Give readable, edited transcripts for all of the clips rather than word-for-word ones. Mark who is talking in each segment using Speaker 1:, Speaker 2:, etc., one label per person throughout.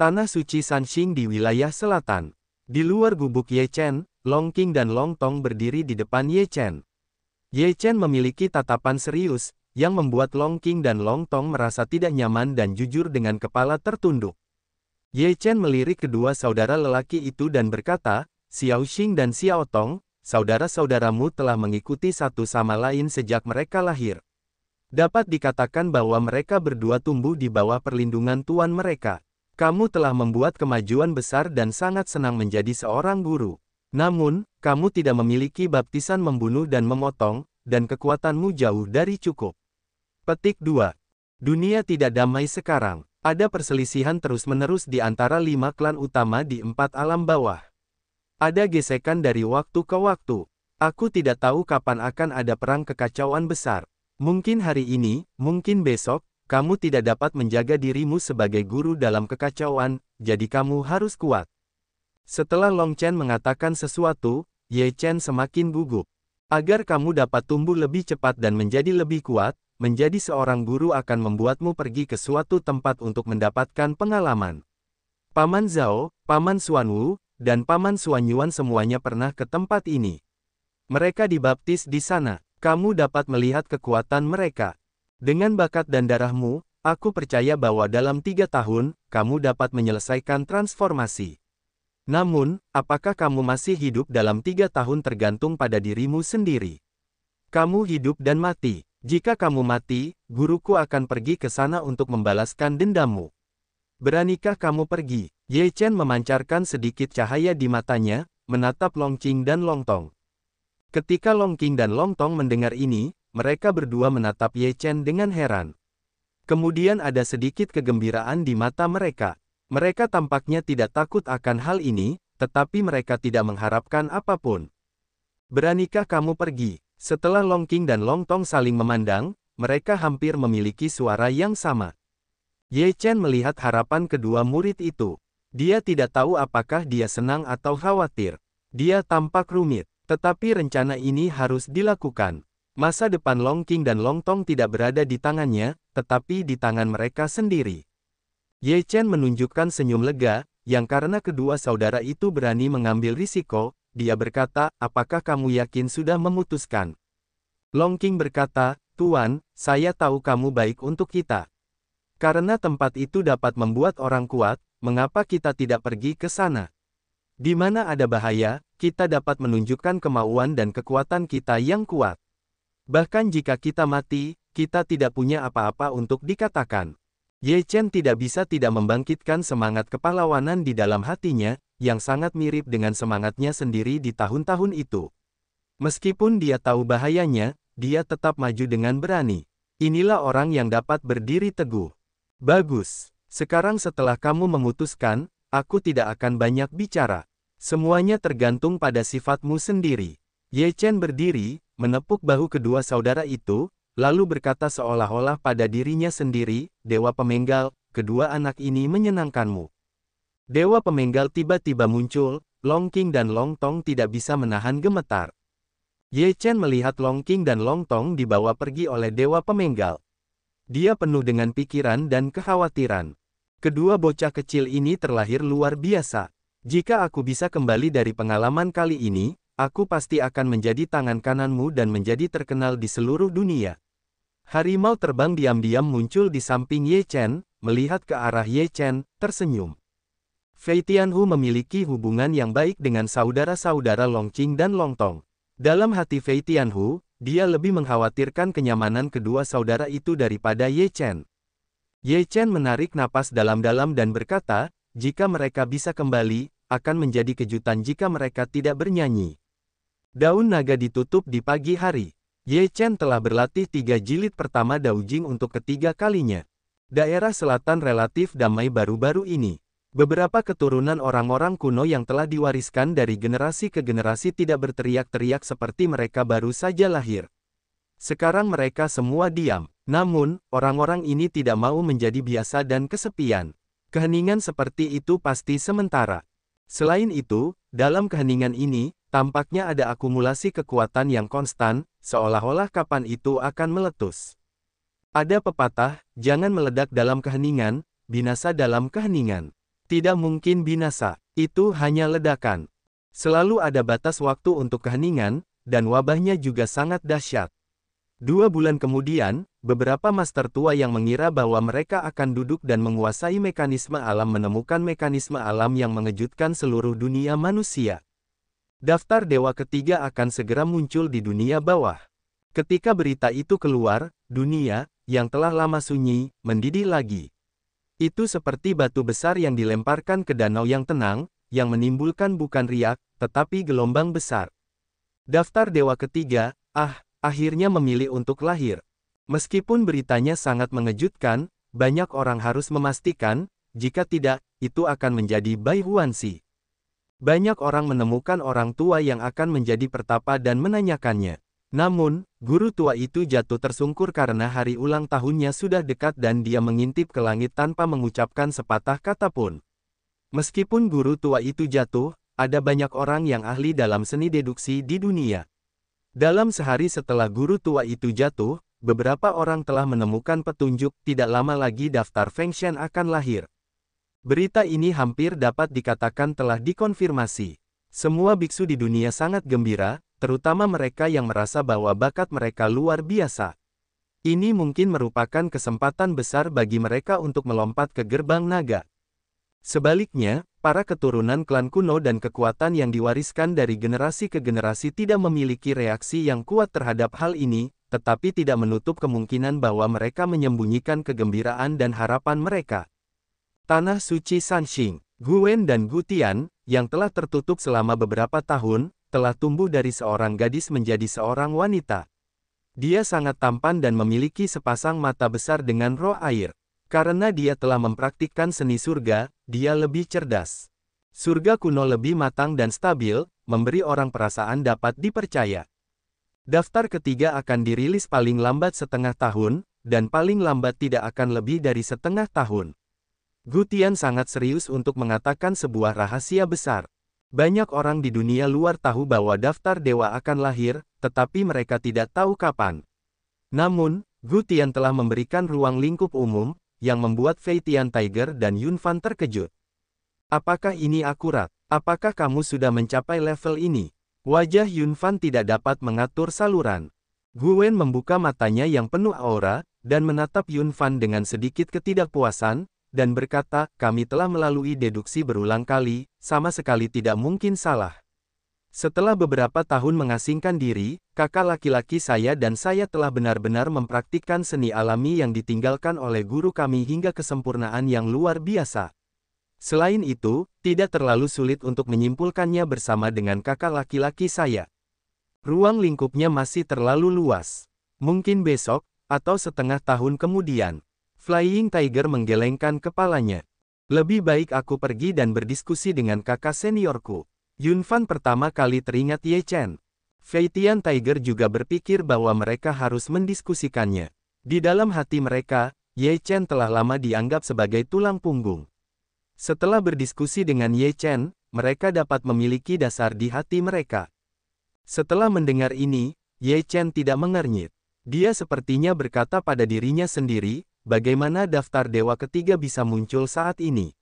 Speaker 1: Tanah suci Sanxing di wilayah selatan. Di luar gubuk Ye Chen, Long Qing dan Long Tong berdiri di depan Ye Chen. Ye Chen memiliki tatapan serius, yang membuat Long Qing dan Long Tong merasa tidak nyaman dan jujur dengan kepala tertunduk. Ye Chen melirik kedua saudara lelaki itu dan berkata, Xiao Xing dan Xiao Tong, saudara-saudaramu telah mengikuti satu sama lain sejak mereka lahir. Dapat dikatakan bahwa mereka berdua tumbuh di bawah perlindungan tuan mereka. Kamu telah membuat kemajuan besar dan sangat senang menjadi seorang guru. Namun, kamu tidak memiliki baptisan membunuh dan memotong, dan kekuatanmu jauh dari cukup. Petik 2. Dunia tidak damai sekarang. Ada perselisihan terus-menerus di antara 5 klan utama di 4 alam bawah. Ada gesekan dari waktu ke waktu. Aku tidak tahu kapan akan ada perang kekacauan besar. Mungkin hari ini, mungkin besok, kamu tidak dapat menjaga dirimu sebagai guru dalam kekacauan, jadi kamu harus kuat. Setelah Long Chen mengatakan sesuatu, Ye Chen semakin gugup. Agar kamu dapat tumbuh lebih cepat dan menjadi lebih kuat, menjadi seorang guru akan membuatmu pergi ke suatu tempat untuk mendapatkan pengalaman. Paman Zhao, Paman Xuanwu, dan Paman Xuanyuan semuanya pernah ke tempat ini. Mereka dibaptis di sana. Kamu dapat melihat kekuatan mereka. Dengan bakat dan darahmu, aku percaya bahwa dalam 3 tahun, kamu dapat menyelesaikan transformasi. Namun, apakah kamu masih hidup dalam 3 tahun tergantung pada dirimu sendiri. Kamu hidup dan mati. Jika kamu mati, guruku akan pergi ke sana untuk membalaskan dendammu. Beranikah kamu pergi? Ye Chen memancarkan sedikit cahaya di matanya, menatap Long Qing dan Long Tong. Ketika Long Qing dan Long Tong mendengar ini, mereka berdua menatap Ye Chen dengan heran. Kemudian ada sedikit kegembiraan di mata mereka. Mereka tampaknya tidak takut akan hal ini, tetapi mereka tidak mengharapkan apapun. Beranikah kamu pergi? Setelah Long Qing dan Long Tong saling memandang, mereka hampir memiliki suara yang sama. Ye Chen melihat harapan kedua murid itu. Dia tidak tahu apakah dia senang atau khawatir. Dia tampak rumit. Tetapi rencana ini harus dilakukan. Masa depan Long Qing dan Long Tong tidak berada di tangannya, tetapi di tangan mereka sendiri. Ye Chen menunjukkan senyum lega, yang karena kedua saudara itu berani mengambil risiko, dia berkata, apakah kamu yakin sudah memutuskan? Long Qing berkata, Tuan, saya tahu kamu baik untuk kita. Karena tempat itu dapat membuat orang kuat, mengapa kita tidak pergi ke sana? Di mana ada bahaya, kita dapat menunjukkan kemauan dan kekuatan kita yang kuat. Bahkan jika kita mati, kita tidak punya apa-apa untuk dikatakan. Ye Chen tidak bisa tidak membangkitkan semangat kepahlawanan di dalam hatinya, yang sangat mirip dengan semangatnya sendiri di tahun-tahun itu. Meskipun dia tahu bahayanya, dia tetap maju dengan berani. Inilah orang yang dapat berdiri teguh. Bagus. Sekarang setelah kamu memutuskan, aku tidak akan banyak bicara. Semuanya tergantung pada sifatmu sendiri. Ye Chen berdiri, menepuk bahu kedua saudara itu, lalu berkata seolah-olah pada dirinya sendiri, Dewa Pemenggal, kedua anak ini menyenangkanmu. Dewa Pemenggal tiba-tiba muncul, Long Qing dan Long Tong tidak bisa menahan gemetar. Ye Chen melihat Long Qing dan Long Tong dibawa pergi oleh Dewa Pemenggal. Dia penuh dengan pikiran dan kekhawatiran. Kedua bocah kecil ini terlahir luar biasa. Jika aku bisa kembali dari pengalaman kali ini, aku pasti akan menjadi tangan kananmu dan menjadi terkenal di seluruh dunia. Harimau terbang diam-diam muncul di samping Ye Chen, melihat ke arah Ye Chen, tersenyum. Fei Tianhu memiliki hubungan yang baik dengan saudara-saudara Long Qing dan Long Tong. Dalam hati Fei Tianhu, dia lebih mengkhawatirkan kenyamanan kedua saudara itu daripada Ye Chen. Ye Chen menarik napas dalam-dalam dan berkata, jika mereka bisa kembali, akan menjadi kejutan jika mereka tidak bernyanyi. Daun naga ditutup di pagi hari. Ye Chen telah berlatih 3 jilid pertama Daojing untuk ketiga kalinya. Daerah selatan relatif damai baru-baru ini. Beberapa keturunan orang-orang kuno yang telah diwariskan dari generasi ke generasi tidak berteriak-teriak seperti mereka baru saja lahir. Sekarang mereka semua diam. Namun, orang-orang ini tidak mau menjadi biasa dan kesepian. Keheningan seperti itu pasti sementara. Selain itu, dalam keheningan ini, tampaknya ada akumulasi kekuatan yang konstan, seolah-olah kapan itu akan meletus. Ada pepatah, jangan meledak dalam keheningan, binasa dalam keheningan. Tidak mungkin binasa. Itu hanya ledakan. Selalu ada batas waktu untuk keheningan, dan wabahnya juga sangat dahsyat. 2 bulan kemudian, beberapa master tua yang mengira bahwa mereka akan duduk dan menguasai mekanisme alam menemukan mekanisme alam yang mengejutkan seluruh dunia manusia. Daftar dewa ketiga akan segera muncul di dunia bawah. Ketika berita itu keluar, dunia, yang telah lama sunyi, mendidih lagi. Itu seperti batu besar yang dilemparkan ke danau yang tenang, yang menimbulkan bukan riak, tetapi gelombang besar. Daftar dewa ketiga, akhirnya memilih untuk lahir. Meskipun beritanya sangat mengejutkan, banyak orang harus memastikan, jika tidak, itu akan menjadi Bai Huanxi. Banyak orang menemukan orang tua yang akan menjadi pertapa dan menanyakannya. Namun, guru tua itu jatuh tersungkur karena hari ulang tahunnya sudah dekat dan dia mengintip ke langit tanpa mengucapkan sepatah kata pun. Meskipun guru tua itu jatuh, ada banyak orang yang ahli dalam seni deduksi di dunia. Dalam sehari setelah guru tua itu jatuh, beberapa orang telah menemukan petunjuk, tidak lama lagi daftar Feng Shen akan lahir. Berita ini hampir dapat dikatakan telah dikonfirmasi. Semua biksu di dunia sangat gembira, terutama mereka yang merasa bahwa bakat mereka luar biasa. Ini mungkin merupakan kesempatan besar bagi mereka untuk melompat ke gerbang naga. Sebaliknya, para keturunan klan kuno dan kekuatan yang diwariskan dari generasi ke generasi tidak memiliki reaksi yang kuat terhadap hal ini, tetapi tidak menutup kemungkinan bahwa mereka menyembunyikan kegembiraan dan harapan mereka. Tanah suci Sanxing, Guwen dan Gutian, yang telah tertutup selama beberapa tahun, telah tumbuh dari seorang gadis menjadi seorang wanita. Dia sangat tampan dan memiliki sepasang mata besar dengan roh air. Karena dia telah mempraktikkan seni surga, dia lebih cerdas. Surga kuno lebih matang dan stabil, memberi orang perasaan dapat dipercaya. Daftar ketiga akan dirilis paling lambat setengah tahun, dan paling lambat tidak akan lebih dari setengah tahun. Gutian sangat serius untuk mengatakan sebuah rahasia besar. Banyak orang di dunia luar tahu bahwa daftar dewa akan lahir, tetapi mereka tidak tahu kapan. Namun, Gutian telah memberikan ruang lingkup umum, yang membuat Fei Tian Tiger dan Yun Fan terkejut. Apakah ini akurat? Apakah kamu sudah mencapai level ini? Wajah Yun Fan tidak dapat mengatur saluran. Guwen membuka matanya yang penuh aura, dan menatap Yun Fan dengan sedikit ketidakpuasan, dan berkata, kami telah melalui deduksi berulang kali, sama sekali tidak mungkin salah. Setelah beberapa tahun mengasingkan diri, kakak laki-laki saya dan saya telah benar-benar mempraktikkan seni alami yang ditinggalkan oleh guru kami hingga kesempurnaan yang luar biasa. Selain itu, tidak terlalu sulit untuk menyimpulkannya bersama dengan kakak laki-laki saya. Ruang lingkupnya masih terlalu luas. Mungkin besok, atau setengah tahun kemudian. Flying Tiger menggelengkan kepalanya. Lebih baik aku pergi dan berdiskusi dengan kakak seniorku. Yun Fan pertama kali teringat Ye Chen. Fei Tian Tiger juga berpikir bahwa mereka harus mendiskusikannya. Di dalam hati mereka, Ye Chen telah lama dianggap sebagai tulang punggung. Setelah berdiskusi dengan Ye Chen, mereka dapat memiliki dasar di hati mereka. Setelah mendengar ini, Ye Chen tidak mengernyit. Dia sepertinya berkata pada dirinya sendiri, bagaimana daftar dewa ketiga bisa muncul saat ini?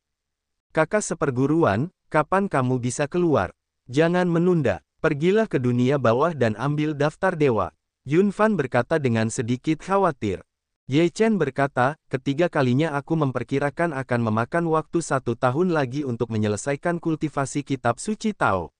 Speaker 1: Kakak seperguruan, kapan kamu bisa keluar? Jangan menunda, pergilah ke dunia bawah dan ambil daftar dewa. Yun Fan berkata dengan sedikit khawatir. Ye Chen berkata, ketiga kalinya aku memperkirakan akan memakan waktu 1 tahun lagi untuk menyelesaikan kultivasi kitab suci Tao.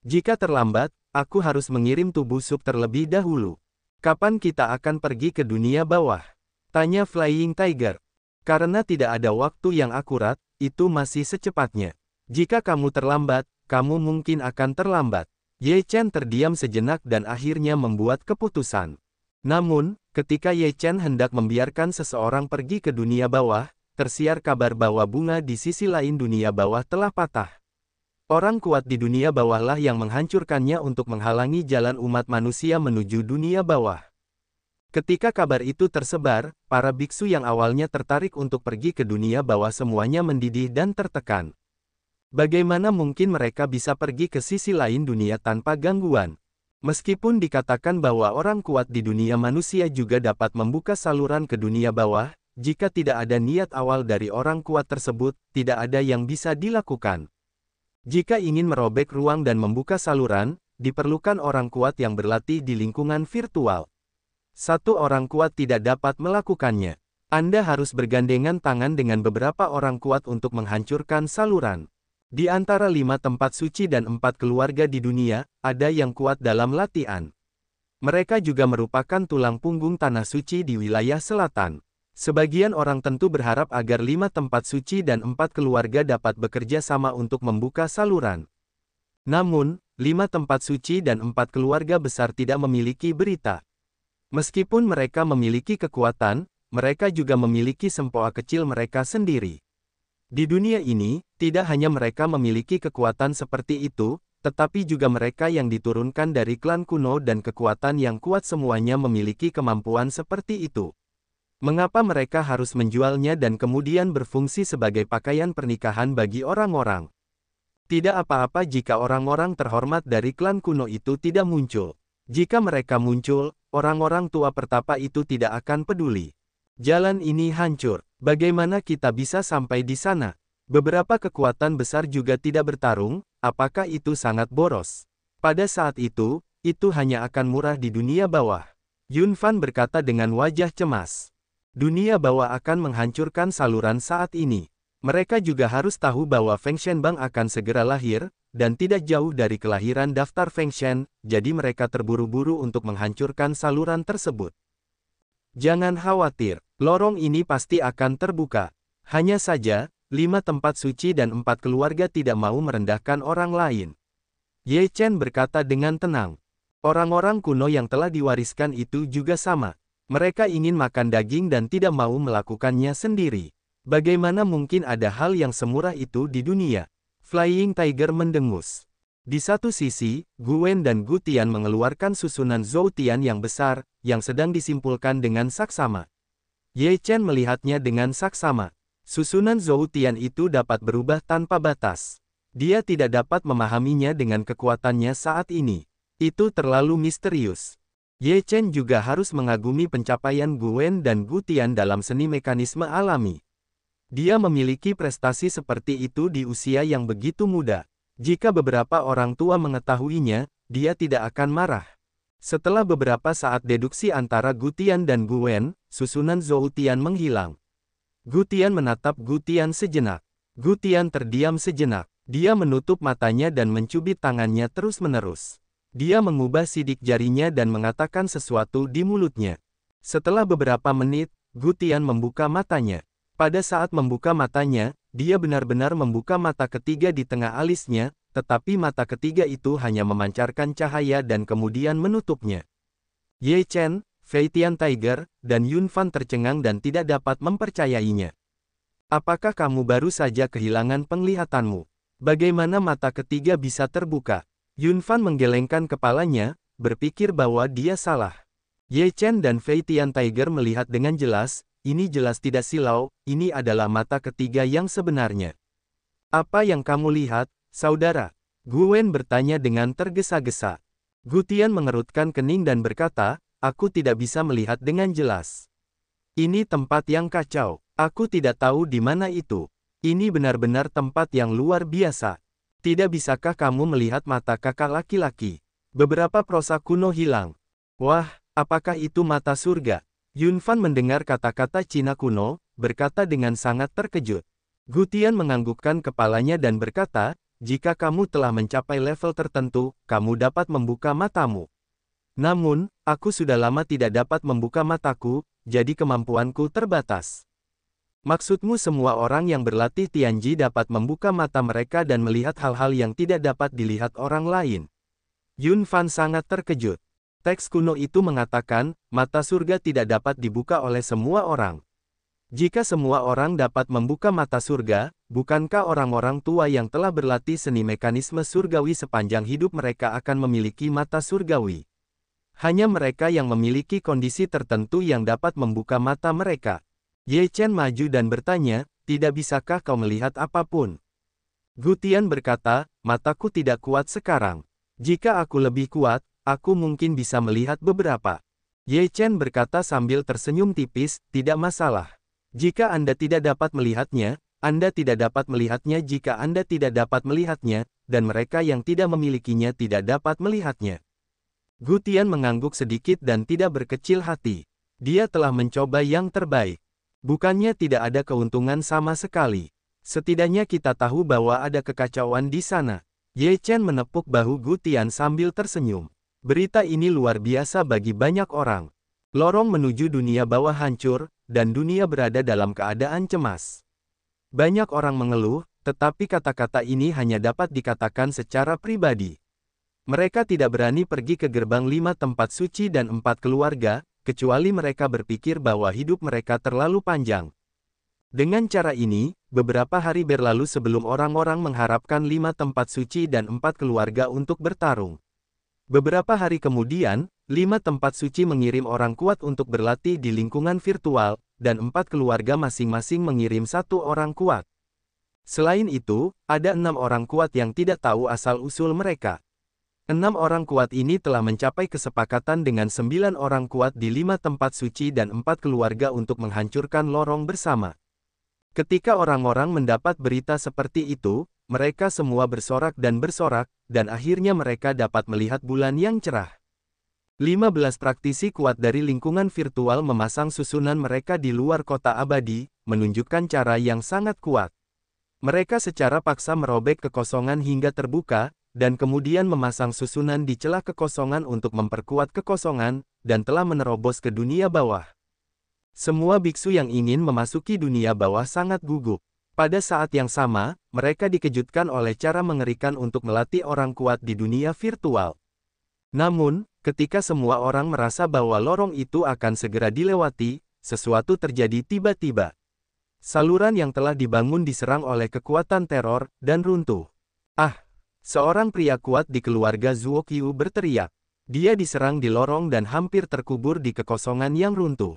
Speaker 1: Jika terlambat, aku harus mengirim tubuh sub terlebih dahulu. Kapan kita akan pergi ke dunia bawah? Tanya Flying Tiger. Karena tidak ada waktu yang akurat, itu masih secepatnya. Jika kamu terlambat, kamu mungkin akan terlambat. Ye Chen terdiam sejenak dan akhirnya membuat keputusan. Namun, ketika Ye Chen hendak membiarkan seseorang pergi ke dunia bawah, tersiar kabar bahwa bunga di sisi lain dunia bawah telah patah. Orang kuat di dunia bawahlah yang menghancurkannya untuk menghalangi jalan umat manusia menuju dunia bawah. Ketika kabar itu tersebar, para biksu yang awalnya tertarik untuk pergi ke dunia bawah semuanya mendidih dan tertekan. Bagaimana mungkin mereka bisa pergi ke sisi lain dunia tanpa gangguan? Meskipun dikatakan bahwa orang kuat di dunia manusia juga dapat membuka saluran ke dunia bawah, jika tidak ada niat awal dari orang kuat tersebut, tidak ada yang bisa dilakukan. Jika ingin merobek ruang dan membuka saluran, diperlukan orang kuat yang berlatih di lingkungan virtual. Satu orang kuat tidak dapat melakukannya. Anda harus bergandengan tangan dengan beberapa orang kuat untuk menghancurkan saluran. Di antara 5 tempat suci dan 4 keluarga di dunia, ada yang kuat dalam latihan. Mereka juga merupakan tulang punggung tanah suci di wilayah selatan. Sebagian orang tentu berharap agar 5 tempat suci dan 4 keluarga dapat bekerja sama untuk membuka saluran. Namun, 5 tempat suci dan 4 keluarga besar tidak memiliki berita. Meskipun mereka memiliki kekuatan, mereka juga memiliki sempoa kecil mereka sendiri. Di dunia ini, tidak hanya mereka memiliki kekuatan seperti itu, tetapi juga mereka yang diturunkan dari klan kuno dan kekuatan yang kuat semuanya memiliki kemampuan seperti itu. Mengapa mereka harus menjualnya dan kemudian berfungsi sebagai pakaian pernikahan bagi orang-orang? Tidak apa-apa jika orang-orang terhormat dari klan kuno itu tidak muncul. Jika mereka muncul, orang-orang tua pertapa itu tidak akan peduli. Jalan ini hancur. Bagaimana kita bisa sampai di sana? Beberapa kekuatan besar juga tidak bertarung, apakah itu sangat boros? Pada saat itu hanya akan murah di dunia bawah. Yun Fan berkata dengan wajah cemas. Dunia bawah akan menghancurkan saluran saat ini. Mereka juga harus tahu bahwa Feng Shenbang akan segera lahir, dan tidak jauh dari kelahiran daftar Feng Shen, jadi mereka terburu-buru untuk menghancurkan saluran tersebut. Jangan khawatir, lorong ini pasti akan terbuka. Hanya saja, 5 tempat suci dan 4 keluarga tidak mau merendahkan orang lain. Ye Chen berkata dengan tenang. Orang-orang kuno yang telah diwariskan itu juga sama. Mereka ingin makan daging dan tidak mau melakukannya sendiri. Bagaimana mungkin ada hal yang semurah itu di dunia? Flying Tiger mendengus. Di satu sisi, Guen dan Gu Tian mengeluarkan susunan Zhou Tian yang besar, yang sedang disimpulkan dengan saksama. Ye Chen melihatnya dengan saksama. Susunan Zhou Tian itu dapat berubah tanpa batas. Dia tidak dapat memahaminya dengan kekuatannya saat ini. Itu terlalu misterius. Ye Chen juga harus mengagumi pencapaian Guen dan Gu Tian dalam seni mekanisme alami. Dia memiliki prestasi seperti itu di usia yang begitu muda. Jika beberapa orang tua mengetahuinya, dia tidak akan marah. Setelah beberapa saat deduksi antara Gu Tian dan Guen, susunan Zhou Tian menghilang. Gu Tian menatap Gu Tian sejenak. Gu Tian terdiam sejenak. Dia menutup matanya dan mencubit tangannya terus-menerus. Dia mengubah sidik jarinya dan mengatakan sesuatu di mulutnya. Setelah beberapa menit, Gu Tian membuka matanya. Pada saat membuka matanya, dia benar-benar membuka mata ketiga di tengah alisnya, tetapi mata ketiga itu hanya memancarkan cahaya dan kemudian menutupnya. Ye Chen, Fei Tian Tiger, dan Yun Fan tercengang dan tidak dapat mempercayainya. Apakah kamu baru saja kehilangan penglihatanmu? Bagaimana mata ketiga bisa terbuka? Yun Fan menggelengkan kepalanya, berpikir bahwa dia salah. Ye Chen dan Fei Tian Tiger melihat dengan jelas, ini jelas tidak silau, ini adalah mata ketiga yang sebenarnya. Apa yang kamu lihat, saudara? Guen bertanya dengan tergesa-gesa. Gu Tian mengerutkan kening dan berkata, aku tidak bisa melihat dengan jelas. Ini tempat yang kacau, aku tidak tahu di mana itu. Ini benar-benar tempat yang luar biasa. Tidak bisakah kamu melihat mata kakak laki-laki? Beberapa prosa kuno hilang. Wah, apakah itu mata surga? Yun Fan mendengar kata-kata Cina kuno, berkata dengan sangat terkejut. Gu Tian menganggukkan kepalanya dan berkata, jika kamu telah mencapai level tertentu, kamu dapat membuka matamu. Namun, aku sudah lama tidak dapat membuka mataku, jadi kemampuanku terbatas. Maksudmu semua orang yang berlatih Tianji dapat membuka mata mereka dan melihat hal-hal yang tidak dapat dilihat orang lain. Yun Fan sangat terkejut. Teks kuno itu mengatakan, mata surga tidak dapat dibuka oleh semua orang. Jika semua orang dapat membuka mata surga, bukankah orang-orang tua yang telah berlatih seni mekanisme surgawi sepanjang hidup mereka akan memiliki mata surgawi? Hanya mereka yang memiliki kondisi tertentu yang dapat membuka mata mereka. Ye Chen maju dan bertanya, tidak bisakah kau melihat apapun? Gu Tian berkata, mataku tidak kuat sekarang. Jika aku lebih kuat, aku mungkin bisa melihat beberapa. Ye Chen berkata sambil tersenyum tipis, tidak masalah. Jika Anda tidak dapat melihatnya, Anda tidak dapat melihatnya jika Anda tidak dapat melihatnya, dan mereka yang tidak memilikinya tidak dapat melihatnya. Gu Tian mengangguk sedikit dan tidak berkecil hati. Dia telah mencoba yang terbaik. Bukannya tidak ada keuntungan sama sekali. Setidaknya kita tahu bahwa ada kekacauan di sana. Ye Chen menepuk bahu Gu Tian sambil tersenyum. Berita ini luar biasa bagi banyak orang. Lorong menuju dunia bawah hancur, dan dunia berada dalam keadaan cemas. Banyak orang mengeluh, tetapi kata-kata ini hanya dapat dikatakan secara pribadi. Mereka tidak berani pergi ke gerbang 5 tempat suci dan 4 keluarga, kecuali mereka berpikir bahwa hidup mereka terlalu panjang. Dengan cara ini, beberapa hari berlalu sebelum orang-orang mengharapkan 5 tempat suci dan 4 keluarga untuk bertarung. Beberapa hari kemudian, 5 tempat suci mengirim orang kuat untuk berlatih di lingkungan virtual, dan 4 keluarga masing-masing mengirim 1 orang kuat. Selain itu, ada 6 orang kuat yang tidak tahu asal-usul mereka. 6 orang kuat ini telah mencapai kesepakatan dengan 9 orang kuat di 5 tempat suci dan 4 keluarga untuk menghancurkan lorong bersama. Ketika orang-orang mendapat berita seperti itu, mereka semua bersorak, dan akhirnya mereka dapat melihat bulan yang cerah. 15 praktisi kuat dari lingkungan virtual memasang susunan mereka di luar kota abadi, menunjukkan cara yang sangat kuat. Mereka secara paksa merobek kekosongan hingga terbuka, dan kemudian memasang susunan di celah kekosongan untuk memperkuat kekosongan, dan telah menerobos ke dunia bawah. Semua biksu yang ingin memasuki dunia bawah sangat gugup. Pada saat yang sama, mereka dikejutkan oleh cara mengerikan untuk melatih orang kuat di dunia virtual. Namun, ketika semua orang merasa bahwa lorong itu akan segera dilewati, sesuatu terjadi tiba-tiba. Saluran yang telah dibangun diserang oleh kekuatan teror, dan runtuh. Ah! Seorang pria kuat di keluarga Zuo Qiu berteriak. Dia diserang di lorong dan hampir terkubur di kekosongan yang runtuh.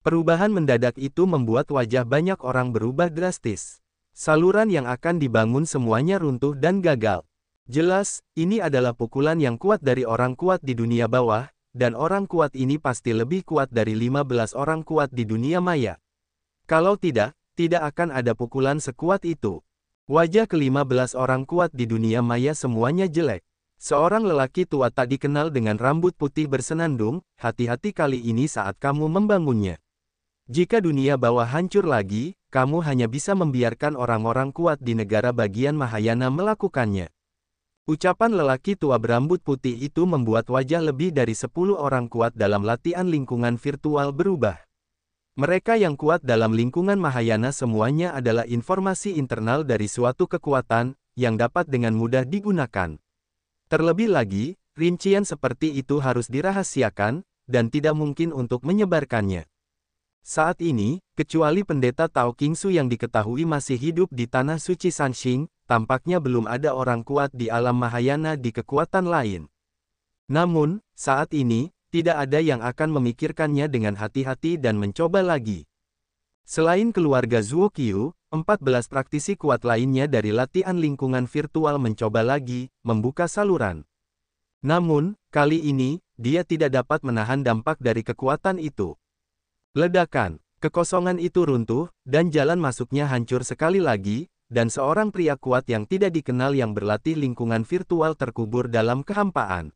Speaker 1: Perubahan mendadak itu membuat wajah banyak orang berubah drastis. Saluran yang akan dibangun semuanya runtuh dan gagal. Jelas, ini adalah pukulan yang kuat dari orang kuat di dunia bawah, dan orang kuat ini pasti lebih kuat dari 15 orang kuat di dunia maya. Kalau tidak, tidak akan ada pukulan sekuat itu. Wajah ke-15 orang kuat di dunia maya semuanya jelek. Seorang lelaki tua tak dikenal dengan rambut putih bersenandung, hati-hati kali ini saat kamu membangunnya. Jika dunia bawah hancur lagi, kamu hanya bisa membiarkan orang-orang kuat di negara bagian Mahayana melakukannya. Ucapan lelaki tua berambut putih itu membuat wajah lebih dari 10 orang kuat dalam latihan lingkungan virtual berubah. Mereka yang kuat dalam lingkungan Mahayana semuanya adalah informasi internal dari suatu kekuatan, yang dapat dengan mudah digunakan. Terlebih lagi, rincian seperti itu harus dirahasiakan, dan tidak mungkin untuk menyebarkannya. Saat ini, kecuali pendeta Tao Qingsu yang diketahui masih hidup di tanah suci Sanxing, tampaknya belum ada orang kuat di alam Mahayana di kekuatan lain. Namun, saat ini, tidak ada yang akan memikirkannya dengan hati-hati dan mencoba lagi. Selain keluarga Zuo Qiu, 14 praktisi kuat lainnya dari latihan lingkungan virtual mencoba lagi, membuka saluran. Namun, kali ini, dia tidak dapat menahan dampak dari kekuatan itu. Ledakan, kekosongan itu runtuh, dan jalan masuknya hancur sekali lagi, dan seorang pria kuat yang tidak dikenal yang berlatih lingkungan virtual terkubur dalam kehampaan.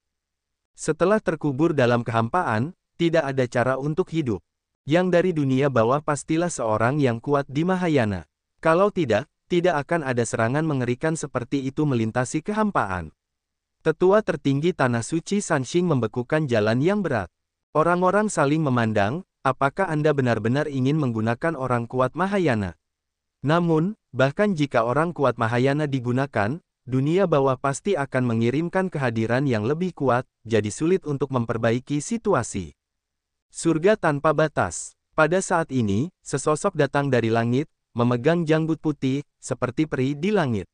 Speaker 1: Setelah terkubur dalam kehampaan, tidak ada cara untuk hidup. Yang dari dunia bawah pastilah seorang yang kuat di Mahayana. Kalau tidak, tidak akan ada serangan mengerikan seperti itu melintasi kehampaan. Tetua tertinggi tanah suci Sanxing membekukan jalan yang berat. Orang-orang saling memandang, apakah Anda benar-benar ingin menggunakan orang kuat Mahayana? Namun, bahkan jika orang kuat Mahayana digunakan, dunia bawah pasti akan mengirimkan kehadiran yang lebih kuat, jadi sulit untuk memperbaiki situasi. Surga tanpa batas. Pada saat ini, sesosok datang dari langit, memegang janggut putih, seperti peri di langit.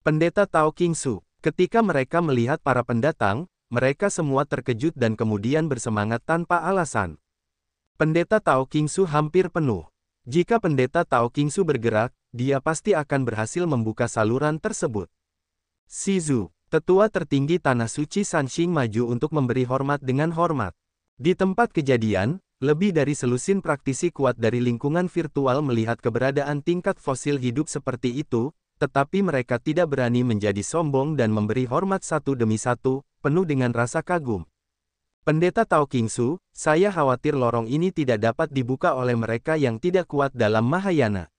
Speaker 1: Pendeta Tao Qingsu. Ketika mereka melihat para pendatang, mereka semua terkejut dan kemudian bersemangat tanpa alasan. Pendeta Tao Qingsu hampir penuh. Jika pendeta Tao Qingsu bergerak, dia pasti akan berhasil membuka saluran tersebut. Shizu, tetua tertinggi tanah suci Sanxing maju untuk memberi hormat dengan hormat. Di tempat kejadian, Lebih dari selusin praktisi kuat dari lingkungan virtual melihat keberadaan tingkat fosil hidup seperti itu, tetapi mereka tidak berani menjadi sombong dan memberi hormat satu demi satu, penuh dengan rasa kagum. Pendeta Tao Qingsu, saya khawatir lorong ini tidak dapat dibuka oleh mereka yang tidak kuat dalam Mahayana.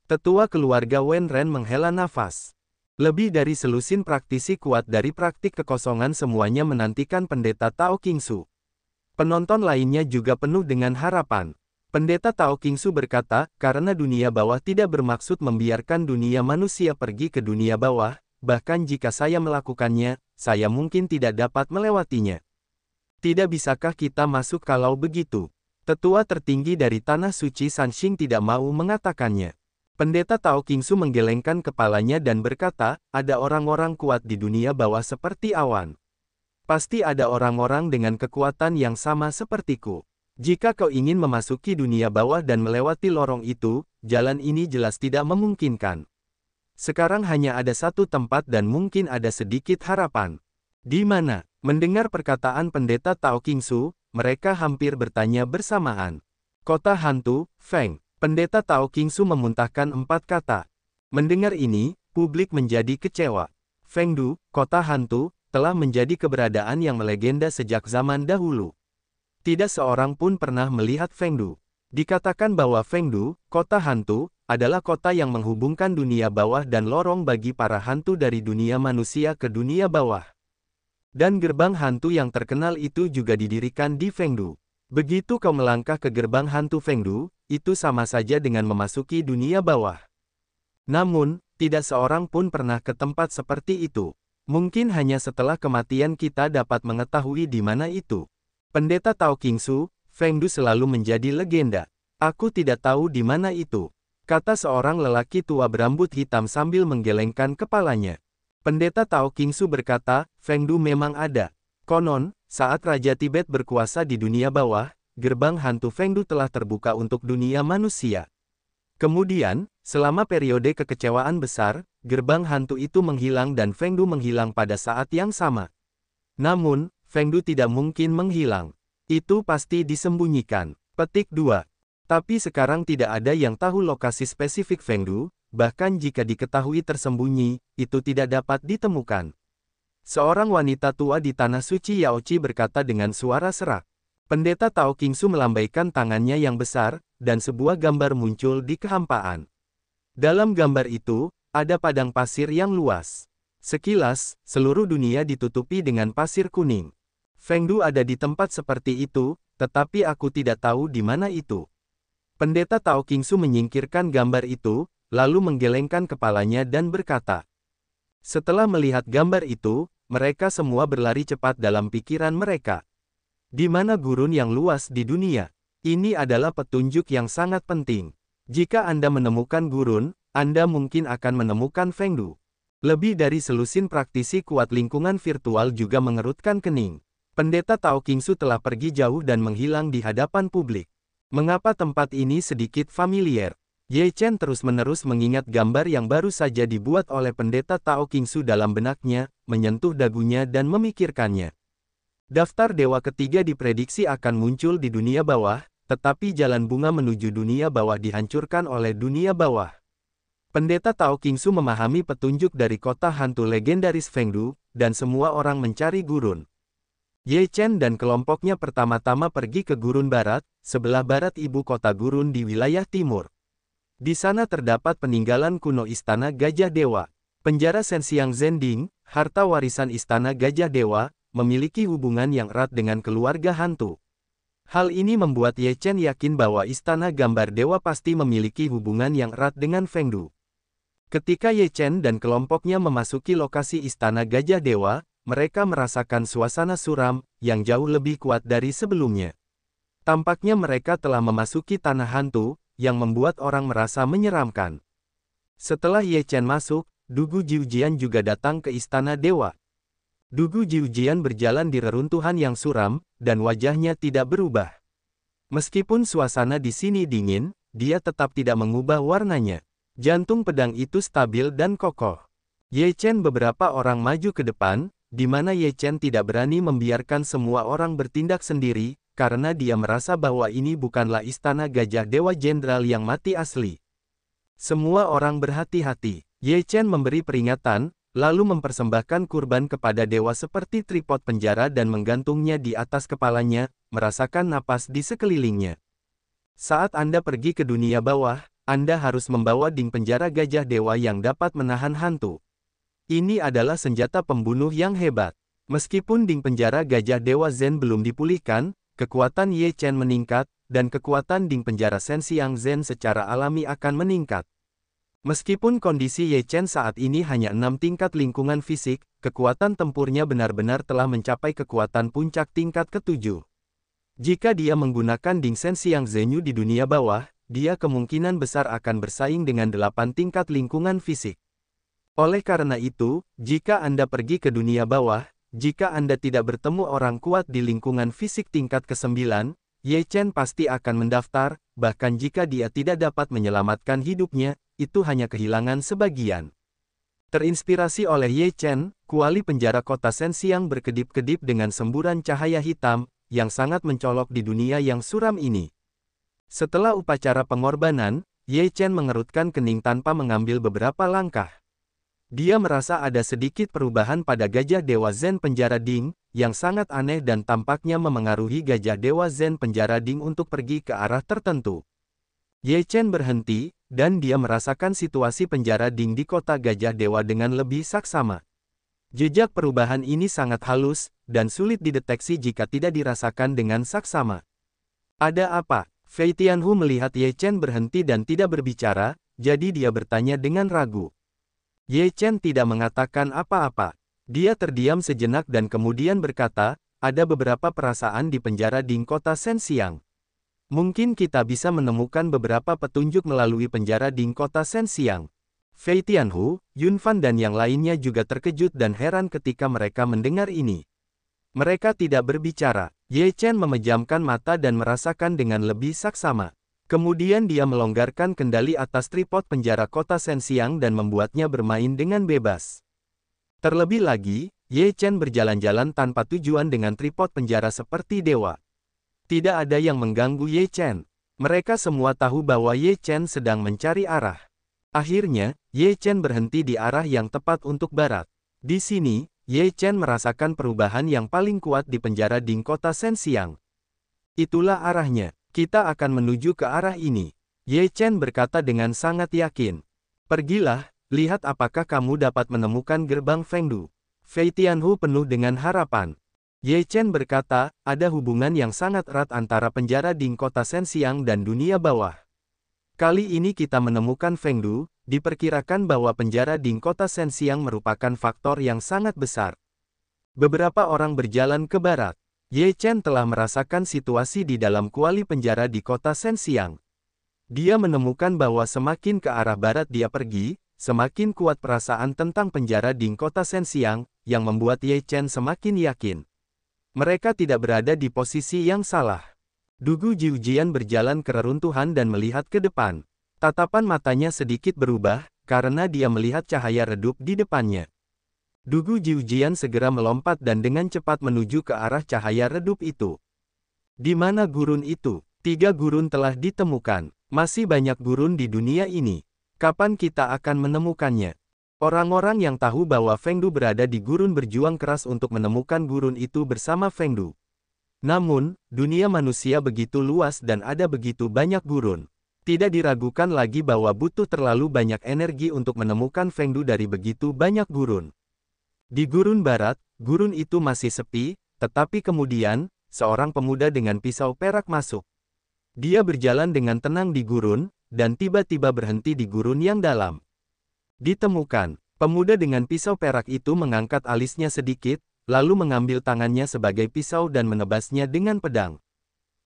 Speaker 1: Tetua keluarga Wen Ren menghela nafas. Lebih dari selusin praktisi kuat dari praktik kekosongan semuanya menantikan Pendeta Tao Qingsu. Penonton lainnya juga penuh dengan harapan. Pendeta Tao Qingsu berkata, karena dunia bawah tidak bermaksud membiarkan dunia manusia pergi ke dunia bawah, bahkan jika saya melakukannya, saya mungkin tidak dapat melewatinya. Tidak bisakah kita masuk kalau begitu? Tetua tertinggi dari Tanah Suci Sanxing tidak mau mengatakannya. Pendeta Tao Qingsu menggelengkan kepalanya dan berkata, ada orang-orang kuat di dunia bawah seperti awan. Pasti ada orang-orang dengan kekuatan yang sama sepertiku. Jika kau ingin memasuki dunia bawah dan melewati lorong itu, jalan ini jelas tidak memungkinkan. Sekarang hanya ada satu tempat dan mungkin ada sedikit harapan. Di mana? Mendengar perkataan Pendeta Tao Qingsu, mereka hampir bertanya bersamaan. Kota hantu, Feng. Pendeta Tao Qingsu memuntahkan 4 kata. Mendengar ini, publik menjadi kecewa. Fengdu, kota hantu, telah menjadi keberadaan yang melegenda sejak zaman dahulu. Tidak seorang pun pernah melihat Fengdu. Dikatakan bahwa Fengdu, kota hantu, adalah kota yang menghubungkan dunia bawah dan lorong bagi para hantu dari dunia manusia ke dunia bawah. Dan gerbang hantu yang terkenal itu juga didirikan di Fengdu. Begitu kau melangkah ke gerbang hantu Fengdu, itu sama saja dengan memasuki dunia bawah. Namun, tidak seorang pun pernah ke tempat seperti itu. Mungkin hanya setelah kematian kita dapat mengetahui di mana itu. Pendeta Tao Qingsu, Fengdu selalu menjadi legenda. Aku tidak tahu di mana itu, kata seorang lelaki tua berambut hitam sambil menggelengkan kepalanya. Pendeta Tao Qingsu berkata, Fengdu memang ada. Konon, saat Raja Tibet berkuasa di dunia bawah, gerbang hantu Fengdu telah terbuka untuk dunia manusia. Kemudian, selama periode kekecewaan besar, gerbang hantu itu menghilang dan Fengdu menghilang pada saat yang sama. Namun, Fengdu tidak mungkin menghilang. Itu pasti disembunyikan. Petik 2. Tapi sekarang tidak ada yang tahu lokasi spesifik Fengdu, bahkan jika diketahui tersembunyi, itu tidak dapat ditemukan. Seorang wanita tua di Tanah Suci Yaoqi berkata dengan suara serak. Pendeta Tao Qingsu melambaikan tangannya yang besar, dan sebuah gambar muncul di kehampaan. Dalam gambar itu, ada padang pasir yang luas. Sekilas, seluruh dunia ditutupi dengan pasir kuning. Fengdu ada di tempat seperti itu, tetapi aku tidak tahu di mana itu. Pendeta Tao Qingsu menyingkirkan gambar itu, lalu menggelengkan kepalanya dan berkata. Setelah melihat gambar itu, mereka semua berlari cepat dalam pikiran mereka. Di mana gurun yang luas di dunia? Ini adalah petunjuk yang sangat penting. Jika Anda menemukan gurun, Anda mungkin akan menemukan Fengdu. Lebih dari selusin praktisi kuat lingkungan virtual juga mengerutkan kening. Pendeta Tao Qingsu telah pergi jauh dan menghilang di hadapan publik. Mengapa tempat ini sedikit familiar? Ye Chen terus-menerus mengingat gambar yang baru saja dibuat oleh Pendeta Tao Qingsu dalam benaknya, menyentuh dagunya dan memikirkannya. Daftar dewa ketiga diprediksi akan muncul di dunia bawah, tetapi jalan bunga menuju dunia bawah dihancurkan oleh dunia bawah. Pendeta Tao Qingsu memahami petunjuk dari kota hantu legendaris Fengdu, dan semua orang mencari gurun. Ye Chen dan kelompoknya pertama-tama pergi ke gurun barat, sebelah barat ibu kota gurun di wilayah timur. Di sana terdapat peninggalan kuno Istana Gajah Dewa. Penjara Senxiang Zending, harta warisan Istana Gajah Dewa, memiliki hubungan yang erat dengan keluarga hantu. Hal ini membuat Ye Chen yakin bahwa Istana Gambar Dewa pasti memiliki hubungan yang erat dengan Fengdu. Ketika Ye Chen dan kelompoknya memasuki lokasi Istana Gajah Dewa, mereka merasakan suasana suram, yang jauh lebih kuat dari sebelumnya. Tampaknya mereka telah memasuki tanah hantu, yang membuat orang merasa menyeramkan. Setelah Ye Chen masuk, Dugu Jiujian juga datang ke Istana Dewa. Dugu Jiujian berjalan di reruntuhan yang suram, dan wajahnya tidak berubah. Meskipun suasana di sini dingin, dia tetap tidak mengubah warnanya. Jantung pedang itu stabil dan kokoh. Ye Chen beberapa orang maju ke depan, di mana Ye Chen tidak berani membiarkan semua orang bertindak sendiri, karena dia merasa bahwa ini bukanlah istana Gajah Dewa Jenderal yang mati asli. Semua orang berhati-hati. Ye Chen memberi peringatan, lalu mempersembahkan kurban kepada dewa seperti tripod penjara dan menggantungnya di atas kepalanya, merasakan napas di sekelilingnya. Saat Anda pergi ke dunia bawah, Anda harus membawa ding penjara Gajah Dewa yang dapat menahan hantu. Ini adalah senjata pembunuh yang hebat. Meskipun ding penjara Gajah Dewa Zen belum dipulihkan, kekuatan Ye Chen meningkat, dan kekuatan ding penjara Shenxiang Zen secara alami akan meningkat. Meskipun kondisi Ye Chen saat ini hanya 6 tingkat lingkungan fisik, kekuatan tempurnya benar-benar telah mencapai kekuatan puncak tingkat ke-7. Jika dia menggunakan Ding Shenxiang Zenyu di dunia bawah, dia kemungkinan besar akan bersaing dengan 8 tingkat lingkungan fisik. Oleh karena itu, jika Anda pergi ke dunia bawah, jika Anda tidak bertemu orang kuat di lingkungan fisik tingkat ke-9, Ye Chen pasti akan mendaftar, bahkan jika dia tidak dapat menyelamatkan hidupnya, itu hanya kehilangan sebagian. Terinspirasi oleh Ye Chen, kuali penjara kota Shenxiang berkedip-kedip dengan semburan cahaya hitam, yang sangat mencolok di dunia yang suram ini. Setelah upacara pengorbanan, Ye Chen mengerutkan kening tanpa mengambil beberapa langkah. Dia merasa ada sedikit perubahan pada Gajah Dewa Zen Penjara Ding, yang sangat aneh dan tampaknya memengaruhi Gajah Dewa Zen Penjara Ding untuk pergi ke arah tertentu. Ye Chen berhenti, dan dia merasakan situasi penjara Ding di kota Gajah Dewa dengan lebih saksama. Jejak perubahan ini sangat halus, dan sulit dideteksi jika tidak dirasakan dengan saksama. Ada apa? Fei Tianhu melihat Ye Chen berhenti dan tidak berbicara, jadi dia bertanya dengan ragu. Ye Chen tidak mengatakan apa-apa. Dia terdiam sejenak dan kemudian berkata, ada beberapa perasaan di penjara Ding kota Shenxiang. Mungkin kita bisa menemukan beberapa petunjuk melalui penjara Ding kota Shenxiang. Fei Tianhu, Yun Fan dan yang lainnya juga terkejut dan heran ketika mereka mendengar ini. Mereka tidak berbicara. Ye Chen memejamkan mata dan merasakan dengan lebih saksama. Kemudian dia melonggarkan kendali atas tripod penjara kota Shenxiang dan membuatnya bermain dengan bebas. Terlebih lagi, Ye Chen berjalan-jalan tanpa tujuan dengan tripod penjara seperti dewa. Tidak ada yang mengganggu Ye Chen. Mereka semua tahu bahwa Ye Chen sedang mencari arah. Akhirnya, Ye Chen berhenti di arah yang tepat untuk barat. Di sini, Ye Chen merasakan perubahan yang paling kuat di penjara Ding kota Shenxiang. Itulah arahnya. Kita akan menuju ke arah ini. Ye Chen berkata dengan sangat yakin. Pergilah, lihat apakah kamu dapat menemukan gerbang Fengdu. Fei Tianhu penuh dengan harapan. Ye Chen berkata, ada hubungan yang sangat erat antara penjara Ding kota Shenxiang dan dunia bawah. Kali ini kita menemukan Fengdu, diperkirakan bahwa penjara Ding kota Shenxiang merupakan faktor yang sangat besar. Beberapa orang berjalan ke barat. Ye Chen telah merasakan situasi di dalam kuali penjara di kota Shenxiang. Dia menemukan bahwa semakin ke arah barat dia pergi, semakin kuat perasaan tentang penjara Ding kota Shenxiang, yang membuat Ye Chen semakin yakin. Mereka tidak berada di posisi yang salah. Dugu Jiujian berjalan ke reruntuhan dan melihat ke depan. Tatapan matanya sedikit berubah, karena dia melihat cahaya redup di depannya. Dugu Jiujian segera melompat dan dengan cepat menuju ke arah cahaya redup itu. Di mana gurun itu? 3 gurun telah ditemukan. Masih banyak gurun di dunia ini. Kapan kita akan menemukannya? Orang-orang yang tahu bahwa Fengdu berada di gurun berjuang keras untuk menemukan gurun itu bersama Fengdu. Namun, dunia manusia begitu luas dan ada begitu banyak gurun. Tidak diragukan lagi bahwa butuh terlalu banyak energi untuk menemukan Fengdu dari begitu banyak gurun. Di gurun barat, gurun itu masih sepi, tetapi kemudian, seorang pemuda dengan pisau perak masuk. Dia berjalan dengan tenang di gurun, dan tiba-tiba berhenti di gurun yang dalam. Ditemukan, pemuda dengan pisau perak itu mengangkat alisnya sedikit, lalu mengambil tangannya sebagai pisau dan menebasnya dengan pedang.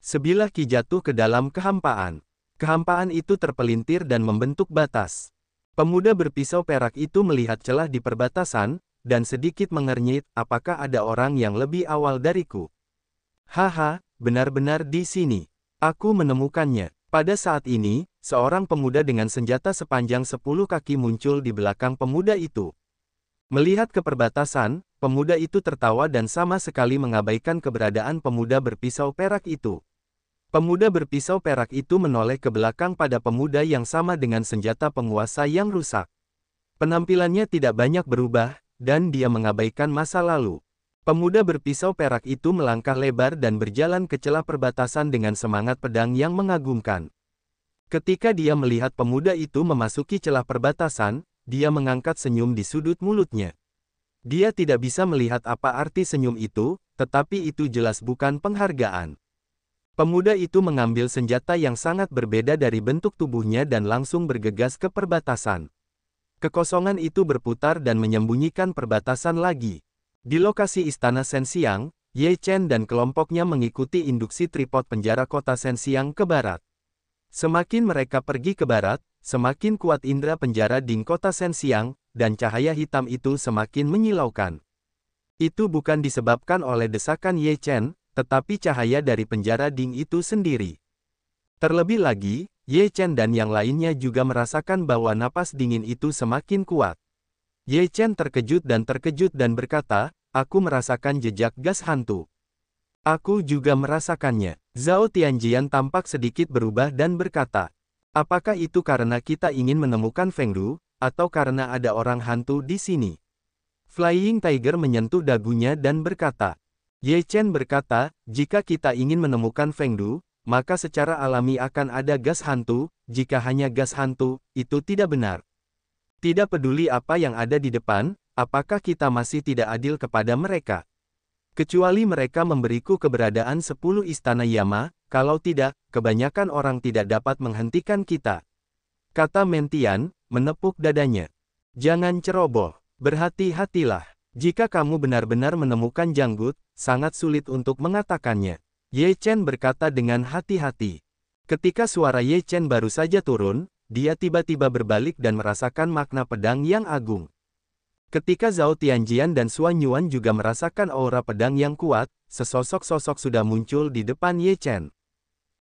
Speaker 1: Sebilah ki jatuh ke dalam kehampaan. Kehampaan itu terpelintir dan membentuk batas. Pemuda berpisau perak itu melihat celah di perbatasan, dan sedikit mengernyit, apakah ada orang yang lebih awal dariku? Haha, benar-benar di sini. Aku menemukannya. Pada saat ini, seorang pemuda dengan senjata sepanjang 10 kaki muncul di belakang pemuda itu. Melihat ke perbatasan, pemuda itu tertawa dan sama sekali mengabaikan keberadaan pemuda berpisau perak itu. Pemuda berpisau perak itu menoleh ke belakang pada pemuda yang sama dengan senjata penguasa yang rusak. Penampilannya tidak banyak berubah, dan dia mengabaikan masa lalu. Pemuda berpisau perak itu melangkah lebar dan berjalan ke celah perbatasan dengan semangat pedang yang mengagumkan. Ketika dia melihat pemuda itu memasuki celah perbatasan, dia mengangkat senyum di sudut mulutnya. Dia tidak bisa melihat apa arti senyum itu, tetapi itu jelas bukan penghargaan. Pemuda itu mengambil senjata yang sangat berbeda dari bentuk tubuhnya dan langsung bergegas ke perbatasan. Kekosongan itu berputar dan menyembunyikan perbatasan lagi. Di lokasi istana Sensiang, Ye Chen dan kelompoknya mengikuti induksi tripod penjara kota Sensiang ke barat. Semakin mereka pergi ke barat, semakin kuat indera penjara di kota Sensiang, dan cahaya hitam itu semakin menyilaukan. Itu bukan disebabkan oleh desakan Ye Chen, tetapi cahaya dari penjara Ding itu sendiri. Terlebih lagi, Ye Chen dan yang lainnya juga merasakan bahwa napas dingin itu semakin kuat. Ye Chen terkejut dan berkata, "Aku merasakan jejak gas hantu." "Aku juga merasakannya." Zhao Tianjian tampak sedikit berubah dan berkata, "Apakah itu karena kita ingin menemukan Feng Du, atau karena ada orang hantu di sini?" Flying Tiger menyentuh dagunya dan berkata, Ye Chen berkata, "Jika kita ingin menemukan Feng Du, maka secara alami akan ada gas hantu. Jika hanya gas hantu, itu tidak benar. Tidak peduli apa yang ada di depan, apakah kita masih tidak adil kepada mereka? Kecuali mereka memberiku keberadaan 10 istana Yama, kalau tidak, kebanyakan orang tidak dapat menghentikan kita." Kata Mentian, menepuk dadanya. "Jangan ceroboh, berhati-hatilah. Jika kamu benar-benar menemukan janggut, sangat sulit untuk mengatakannya." Ye Chen berkata dengan hati-hati. Ketika suara Ye Chen baru saja turun, dia tiba-tiba berbalik dan merasakan makna pedang yang agung. Ketika Zhao Tianjian dan Xuan Yuan juga merasakan aura pedang yang kuat, sesosok sosok sudah muncul di depan Ye Chen.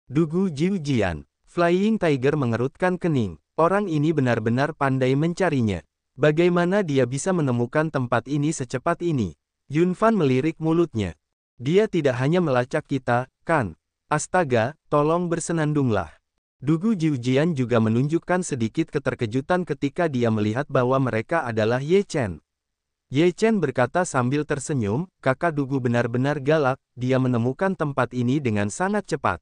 Speaker 1: "Dugu Jiujian." Flying Tiger mengerutkan kening. Orang ini benar-benar pandai mencarinya. Bagaimana dia bisa menemukan tempat ini secepat ini? Yun Fan melirik mulutnya. "Dia tidak hanya melacak kita, kan? Astaga, tolong bersenandunglah." Dugu Jiujian juga menunjukkan sedikit keterkejutan ketika dia melihat bahwa mereka adalah Ye Chen. Ye Chen berkata sambil tersenyum, "Kakak Dugu benar-benar galak, dia menemukan tempat ini dengan sangat cepat.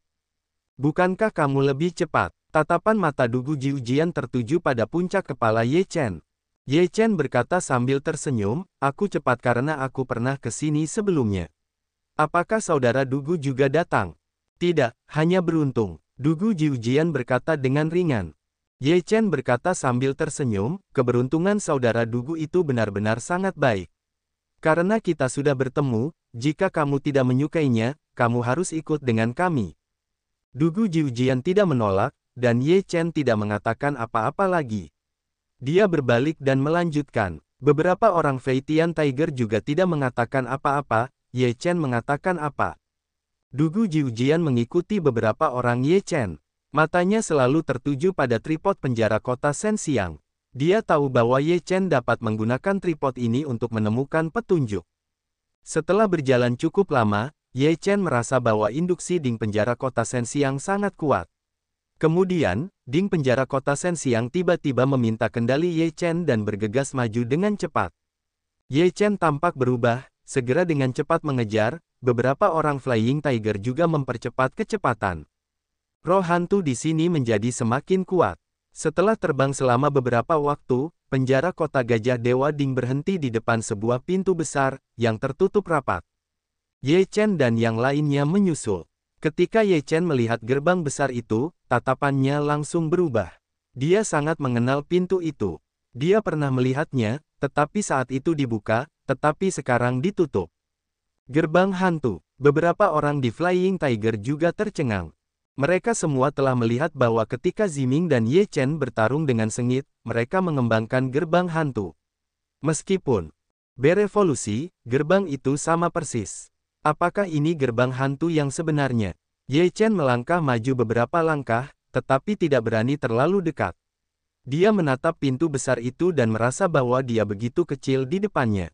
Speaker 1: Bukankah kamu lebih cepat?" Tatapan mata Dugu Jiujian tertuju pada puncak kepala Ye Chen. Ye Chen berkata sambil tersenyum, "Aku cepat karena aku pernah ke sini sebelumnya." "Apakah saudara Dugu juga datang?" "Tidak, hanya beruntung." Dugu Jiujian berkata dengan ringan. Ye Chen berkata sambil tersenyum, "Keberuntungan saudara Dugu itu benar-benar sangat baik. Karena kita sudah bertemu, jika kamu tidak menyukainya, kamu harus ikut dengan kami." Dugu Jiujian tidak menolak, dan Ye Chen tidak mengatakan apa-apa lagi. Dia berbalik dan melanjutkan. Beberapa orang Feitian Tiger juga tidak mengatakan apa-apa. Ye Chen mengatakan apa? Dugu Jiujian mengikuti beberapa orang Ye Chen. Matanya selalu tertuju pada tripod penjara kota Sensiang. Dia tahu bahwa Ye Chen dapat menggunakan tripod ini untuk menemukan petunjuk. Setelah berjalan cukup lama, Ye Chen merasa bahwa induksi ding penjara kota Sensiang sangat kuat. Kemudian, ding penjara kota Sensiang tiba-tiba meminta kendali Ye Chen dan bergegas maju dengan cepat. Ye Chen tampak berubah, segera dengan cepat mengejar. Beberapa orang Flying Tiger juga mempercepat kecepatan. Roh hantu di sini menjadi semakin kuat. Setelah terbang selama beberapa waktu, penjara kota Gajah Dewa Ding berhenti di depan sebuah pintu besar, yang tertutup rapat. Ye Chen dan yang lainnya menyusul. Ketika Ye Chen melihat gerbang besar itu, tatapannya langsung berubah. Dia sangat mengenal pintu itu. Dia pernah melihatnya, tetapi saat itu dibuka, tetapi sekarang ditutup. Gerbang hantu. Beberapa orang di Flying Tiger juga tercengang. Mereka semua telah melihat bahwa ketika Ziming dan Ye Chen bertarung dengan sengit, mereka mengembangkan gerbang hantu. Meskipun berevolusi, gerbang itu sama persis. Apakah ini gerbang hantu yang sebenarnya? Ye Chen melangkah maju beberapa langkah, tetapi tidak berani terlalu dekat. Dia menatap pintu besar itu dan merasa bahwa dia begitu kecil di depannya.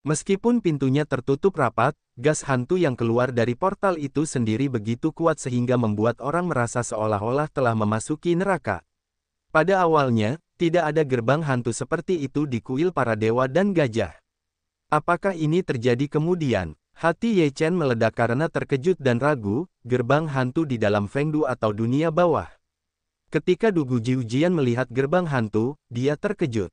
Speaker 1: Meskipun pintunya tertutup rapat, gas hantu yang keluar dari portal itu sendiri begitu kuat sehingga membuat orang merasa seolah-olah telah memasuki neraka. Pada awalnya, tidak ada gerbang hantu seperti itu di kuil para dewa dan gajah. Apakah ini terjadi kemudian? Hati Ye Chen meledak karena terkejut dan ragu, gerbang hantu di dalam Fengdu atau dunia bawah. Ketika Dugu Jiujian melihat gerbang hantu, dia terkejut.